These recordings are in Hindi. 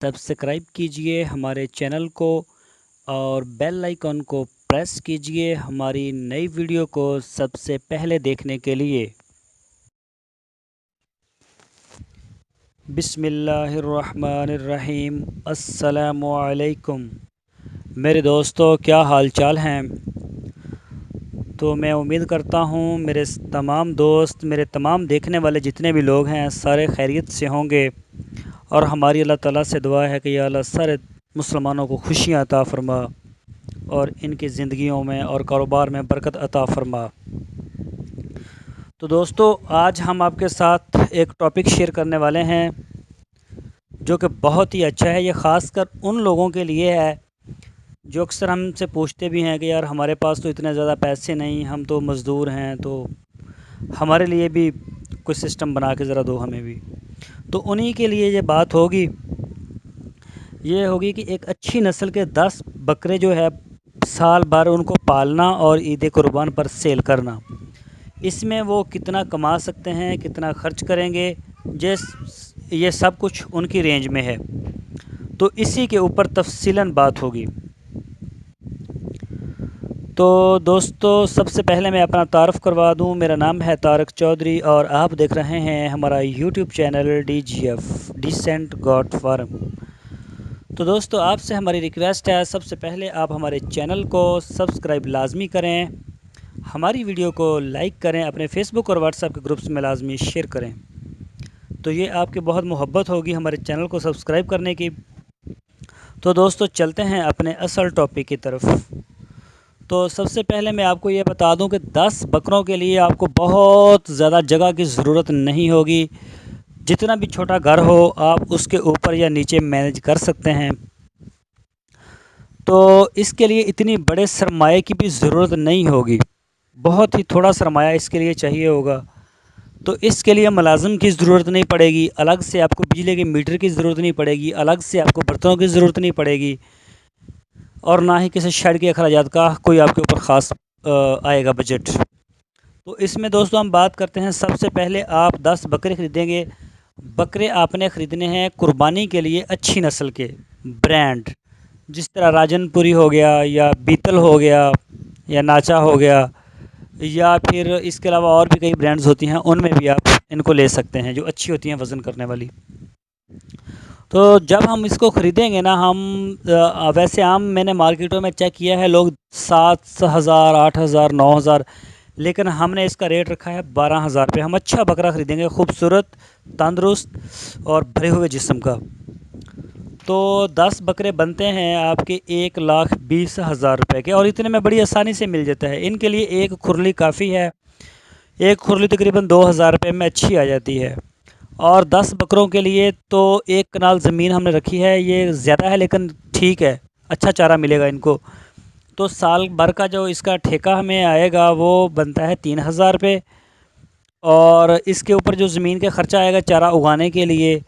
सब्सक्राइब कीजिए हमारे चैनल को और बेल आइकन को प्रेस कीजिए हमारी नई वीडियो को सबसे पहले देखने के लिए। बिस्मिल्लाहिर्रहमानिर्रहीम। अस्सलामु अलैकुम मेरे दोस्तों, क्या हाल चाल हैं। तो मैं उम्मीद करता हूँ मेरे तमाम दोस्त, मेरे तमाम देखने वाले जितने भी लोग हैं सारे खैरियत से होंगे। और हमारी अल्लाह ताला से दुआ है कि या अल्लाह सारे मुसलमानों को खुशियाँ अता फ़रमा और इनकी ज़िंदगियों में और कारोबार में बरकत अता फ़रमा। तो दोस्तों, आज हम आपके साथ एक टॉपिक शेयर करने वाले हैं जो कि बहुत ही अच्छा है। ये ख़ासकर उन लोगों के लिए है जो अक्सर हमसे पूछते भी हैं कि यार हमारे पास तो इतने ज़्यादा पैसे नहीं, हम तो मज़दूर हैं, तो हमारे लिए भी कोई सिस्टम बना के ज़रा दो हमें भी। तो उन्हीं के लिए ये बात होगी। ये होगी कि एक अच्छी नस्ल के 10 बकरे जो है साल भर उनको पालना और ईद कुर्बान पर सेल करना, इसमें वो कितना कमा सकते हैं, कितना खर्च करेंगे, जिस ये सब कुछ उनकी रेंज में है। तो इसी के ऊपर तफसीलन बात होगी। तो दोस्तों, सबसे पहले मैं अपना तारुफ़ करवा दूं। मेरा नाम है तारक चौधरी और आप देख रहे हैं हमारा YouTube channel DGF decent god farm. तो दोस्तों, आपसे हमारी रिक्वेस्ट है, सबसे पहले आप हमारे चैनल को सब्सक्राइब लाजमी करें, हमारी वीडियो को लाइक करें, अपने फेसबुक और व्हाट्सएप के ग्रुप्स में लाजमी शेयर करें। तो ये आपकी बहुत मोहब्बत होगी हमारे चैनल को सब्सक्राइब करने की। तो दोस्तों, चलते हैं अपने असल टॉपिक की तरफ। तो सबसे पहले मैं आपको ये बता दूं कि 10 बकरों के लिए आपको बहुत ज़्यादा जगह की ज़रूरत नहीं होगी। जितना भी छोटा घर हो आप उसके ऊपर या नीचे मैनेज कर सकते हैं। तो इसके लिए इतनी बड़े सरमाए की भी ज़रूरत नहीं होगी, बहुत ही थोड़ा सरमाया इसके लिए चाहिए होगा। तो इसके लिए मुलाज़िम की ज़रूरत नहीं पड़ेगी, अलग से आपको बिजली के मीटर की ज़रूरत नहीं पड़ेगी, अलग से आपको बर्तनों की ज़रूरत नहीं पड़ेगी, और ना ही किसी शेड के अखराजात का कोई आपके ऊपर ख़ास आएगा बजट। तो इसमें दोस्तों हम बात करते हैं। सबसे पहले आप 10 बकरे ख़रीदेंगे। बकरे आपने ख़रीदने हैं कुर्बानी के लिए अच्छी नस्ल के ब्रांड, जिस तरह राजनपुरी हो गया या बीतल हो गया या नाचा हो गया, या फिर इसके अलावा और भी कई ब्रांड्स होती हैं, उनमें भी आप इनको ले सकते हैं जो अच्छी होती हैं वज़न करने वाली। तो जब हम इसको ख़रीदेंगे ना, हम वैसे आम मैंने मार्केटों में चेक किया है, लोग 7,000, 8,000, 9,000, लेकिन हमने इसका रेट रखा है 12,000 रुपये। हम अच्छा बकरा ख़रीदेंगे, खूबसूरत, तंदुरुस्त और भरे हुए जिस्म का। तो 10 बकरे बनते हैं आपके 1,20,000 रुपये के, और इतने में बड़ी आसानी से मिल जाता है। इनके लिए एक खुरली काफ़ी है। एक खुरली तकरीबन 2,000 रुपये में अच्छी आ जाती है। और 10 बकरों के लिए तो 1 कनाल ज़मीन हमने रखी है। ये ज़्यादा है लेकिन ठीक है, अच्छा चारा मिलेगा इनको। तो साल भर का जो इसका ठेका हमें आएगा वो बनता है 3,000 रुपये। और इसके ऊपर जो ज़मीन का ख़र्चा आएगा चारा उगाने के लिए,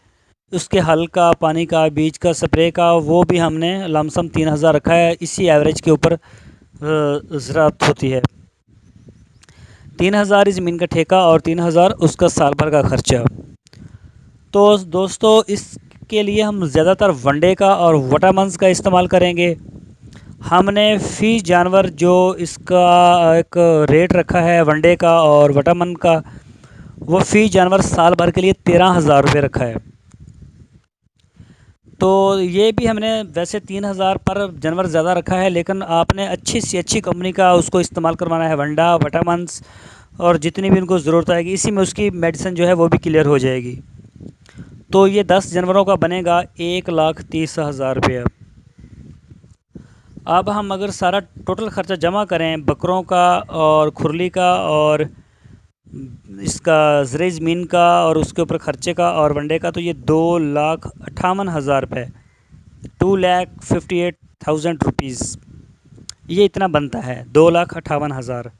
उसके हल का, पानी का, बीज का, स्प्रे का, वो भी हमने लमसम 3,000 रखा है। इसी एवरेज के ऊपर ज़राअत होती है। 3,000 ज़मीन का ठेका और 3,000 उसका साल भर का ख़र्चा। तो दोस्तों, इसके लिए हम ज़्यादातर वनडे का और विटामिन्स का इस्तेमाल करेंगे। हमने फ़ी जानवर जो इसका एक रेट रखा है वनडे का और विटामिन का, वो फ़ी जानवर साल भर के लिए 13,000 रुपये रखा है। तो ये भी हमने वैसे 3,000 पर जानवर ज़्यादा रखा है, लेकिन आपने अच्छी से अच्छी कंपनी का उसको इस्तेमाल करवाना है। वंडा, विटामिन्स और जितनी भी उनको ज़रूरत आएगी, इसी में उसकी मेडिसिन जो है वो भी क्लियर हो जाएगी। तो ये 10 जानवरों का बनेगा 1,30,000 रुपये। अब हम अगर सारा टोटल ख़र्चा जमा करें बकरों का और खुरली का और इसका ज़रिए ज़मीन का और उसके ऊपर ख़र्चे का और वनडे का, तो ये 2,58,000 रुपये, 2,58,000 रुपीज़, ये इतना बनता है, 2,58,000।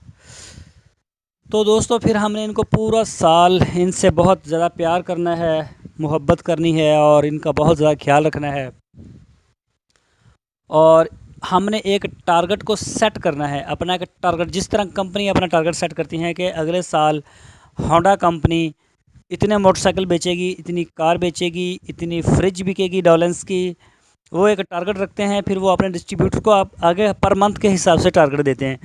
तो दोस्तों, फिर हमने इनको पूरा साल इनसे बहुत ज़्यादा प्यार करना है, मोहब्बत करनी है और इनका बहुत ज़्यादा ख्याल रखना है। और हमने एक टारगेट को सेट करना है, अपना एक टारगेट, जिस तरह कंपनी अपना टारगेट सेट करती हैं कि अगले साल होंडा कंपनी इतने मोटरसाइकिल बेचेगी, इतनी कार बेचेगी, इतनी फ्रिज बिकेगी डॉलेंस की। वो एक टारगेट रखते हैं, फिर वो अपने डिस्ट्रीब्यूटर को आप आगे पर मंथ के हिसाब से टारगेट देते हैं।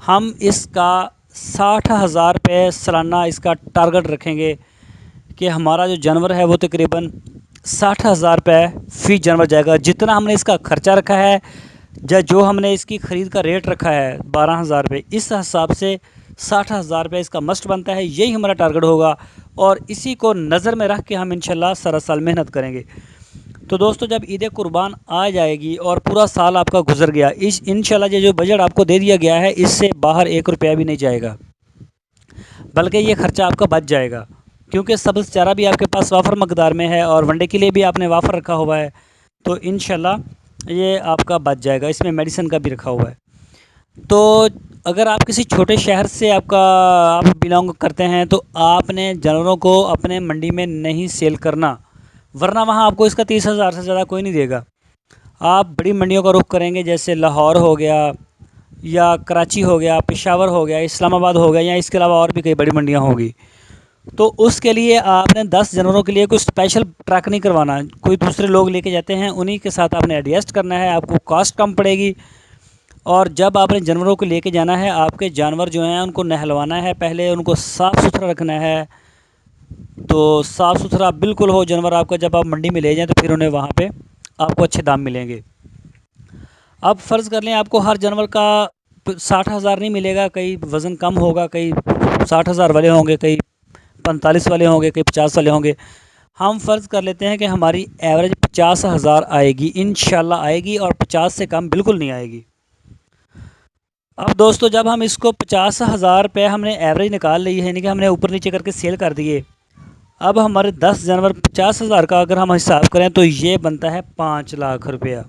हम इसका 60,000 रुपये सालाना इसका टारगेट रखेंगे कि हमारा जो जानवर है वो तकरीबन 60,000 रुपये फ़ी जानवर जाएगा। जितना हमने इसका ख़र्चा रखा है या जो हमने इसकी ख़रीद का रेट रखा है 12,000 रुपये, इस हिसाब से 60,000 रुपये इसका मस्ट बनता है। यही हमारा टारगेट होगा और इसी को नज़र में रख के हम इंशाल्लाह सारा साल मेहनत करेंगे। तो दोस्तों, जब ईद कुर्बान आ जाएगी और पूरा साल आपका गुजर गया, इस इंशाल्लाह ये जो बजट आपको दे दिया गया है इससे बाहर 1 रुपया भी नहीं जाएगा, बल्कि ये ख़र्चा आपका बच जाएगा, क्योंकि सब्ज़ चारा भी आपके पास वाफर मकदार में है और वनडे के लिए भी आपने वाफर रखा हुआ है। तो इंशाल्लाह ये आपका बच जाएगा। इसमें मेडिसिन का भी रखा हुआ है। तो अगर आप किसी छोटे शहर से आप बिलोंग करते हैं तो आपने जानवरों को अपने मंडी में नहीं सेल करना, वरना वहाँ आपको इसका 30,000 से ज़्यादा कोई नहीं देगा। आप बड़ी मंडियों का रुख करेंगे, जैसे लाहौर हो गया या कराची हो गया, पेशावर हो गया, इस्लामाबाद हो गया, या इसके अलावा और भी कई बड़ी मंडियाँ होंगी। तो उसके लिए आपने 10 जानवरों के लिए कोई स्पेशल ट्रक नहीं करवाना, कोई दूसरे लोग लेके जाते हैं, उन्हीं के साथ आपने एडजस्ट करना है, आपको कॉस्ट कम पड़ेगी। और जब आपने जानवरों को लेके जाना है, आपके जानवर जो हैं उनको नहलवाना है, पहले उनको साफ़ सुथरा रखना है। तो साफ़ सुथरा बिल्कुल हो जानवर आपका, जब आप मंडी में ले जाएँ तो फिर उन्हें वहाँ पे आपको अच्छे दाम मिलेंगे। अब फ़र्ज़ कर लें आपको हर जानवर का 60,000 नहीं मिलेगा, कई वज़न कम होगा, कई 60,000 वाले होंगे, कई 45 वाले होंगे, कई 50 वाले होंगे। हम फ़र्ज़ कर लेते हैं कि हमारी एवरेज 50,000 आएगी, इंशाल्लाह आएगी, और 50 से कम बिल्कुल नहीं आएगी। अब दोस्तों, जब हम इसको 50,000 रुपये हमने एवरेज निकाल ली है, यानी कि हमने ऊपर नीचे करके सेल कर दिए। अब हमारे 10 जानवर 50,000 का अगर हम हिसाब करें तो ये बनता है 5 लाख रुपया।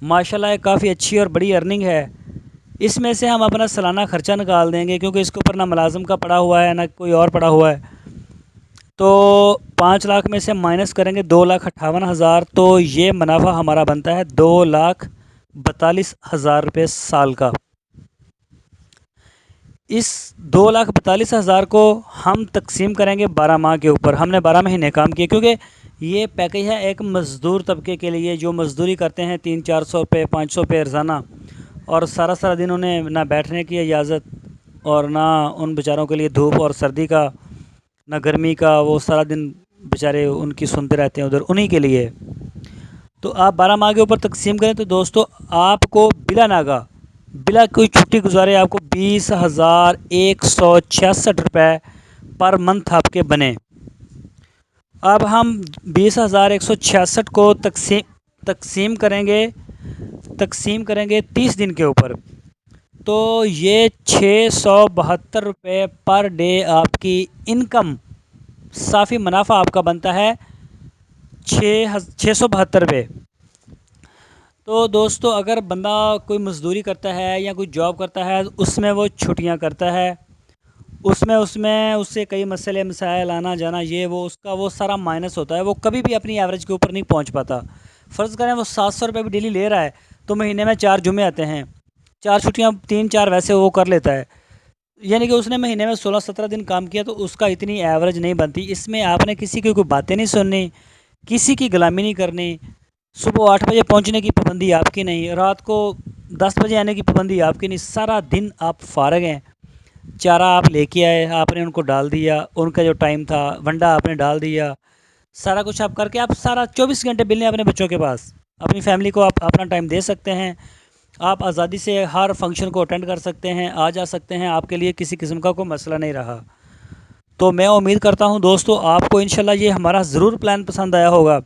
माशाल्लाह काफ़ी अच्छी और बड़ी अर्निंग है। इसमें से हम अपना सालाना ख़र्चा निकाल देंगे, क्योंकि इसके ऊपर ना मुलाजिम का पड़ा हुआ है ना कोई और पड़ा हुआ है। तो 5 लाख में से माइनस करेंगे 2,58,000, तो ये मुनाफा हमारा बनता है 2,42,000 रुपये साल का। इस 2,42,000 को हम तकसीम करेंगे 12 माह के ऊपर। हमने 12 महीने काम किए, क्योंकि ये पैकेज है एक मज़दूर तबके के लिए जो मज़दूरी करते हैं 300-400 रुपये 500 रुपये रोज़ाना, और सारा सारा दिन उन्हें ना बैठने की इजाज़त और ना उन बेचारों के लिए धूप और सर्दी का, ना गर्मी का, वो सारा दिन बेचारे उनकी सुनते रहते हैं उधर, उन्हीं के लिए। तो आप 12 माह के ऊपर तकसीम करें तो दोस्तों, आपको बिला नागा, बिला कोई छुट्टी गुजारे आपको 20,166 रुपये पर मंथ आपके बने। अब हम 20,166 को तकसीम करेंगे 30 दिन के ऊपर, तो ये 672 रुपये पर डे आपकी इनकम, साफ़ी मुनाफा आपका बनता है 672 रुपये। तो दोस्तों, अगर बंदा कोई मज़दूरी करता है या कोई जॉब करता है, उसमें वो छुट्टियां करता है, उसमें उससे कई मसले मसाइल आना जाना, ये वो उसका वो सारा माइनस होता है, वो कभी भी अपनी एवरेज के ऊपर नहीं पहुंच पाता। फ़र्ज़ करें वो 700 रुपये भी डेली ले रहा है, तो महीने में 4 जुमे आते हैं, 4 छुट्टियाँ 3-4 वैसे वो कर लेता है, यानी कि उसने महीने में 16-17 दिन काम किया, तो उसका इतनी एवरेज नहीं बनती। इसमें आपने किसी की कोई बातें नहीं सुननी, किसी की गुलामी नहीं करनी। सुबह 8 बजे पहुंचने की पाबंदी आपकी नहीं, रात को 10 बजे आने की पाबंदी आपकी नहीं, सारा दिन आप फ़ारग हैं। चारा आप लेके आए, आपने उनको डाल दिया, उनका जो टाइम था वंडा आपने डाल दिया, सारा कुछ आप करके आप सारा 24 घंटे बिल अपने बच्चों के पास, अपनी फैमिली को आप अपना टाइम दे सकते हैं। आप आज़ादी से हर फंक्शन को अटेंड कर सकते हैं, आ जा सकते हैं, आपके लिए किसी किस्म का कोई मसला नहीं रहा। तो मैं उम्मीद करता हूं दोस्तों, आपको इंशाल्लाह ये हमारा ज़रूर प्लान पसंद आया होगा।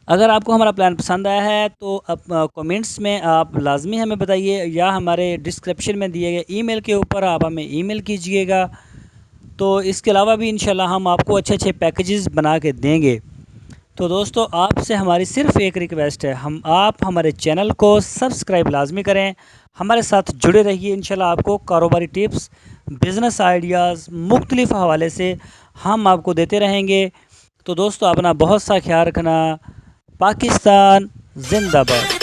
अगर आपको हमारा प्लान पसंद आया है तो कमेंट्स में आप लाजमी हमें बताइए, या हमारे डिस्क्रिप्शन में दिए गए ईमेल के ऊपर आप हमें ईमेल कीजिएगा। तो इसके अलावा भी इंशाल्लाह हम आपको अच्छे अच्छे पैकेजेस बना के देंगे। तो दोस्तों, आपसे हमारी सिर्फ़ एक रिक्वेस्ट है, आप हमारे चैनल को सब्सक्राइब लाजमी करें, हमारे साथ जुड़े रहिए। इंशाल्लाह आपको कारोबारी टिप्स, बिज़नेस आइडियाज़ मुख्तलिफ़ हवाले से हम आपको देते रहेंगे। तो दोस्तों, अपना बहुत सा ख्याल रखना। पाकिस्तान जिंदाबाद।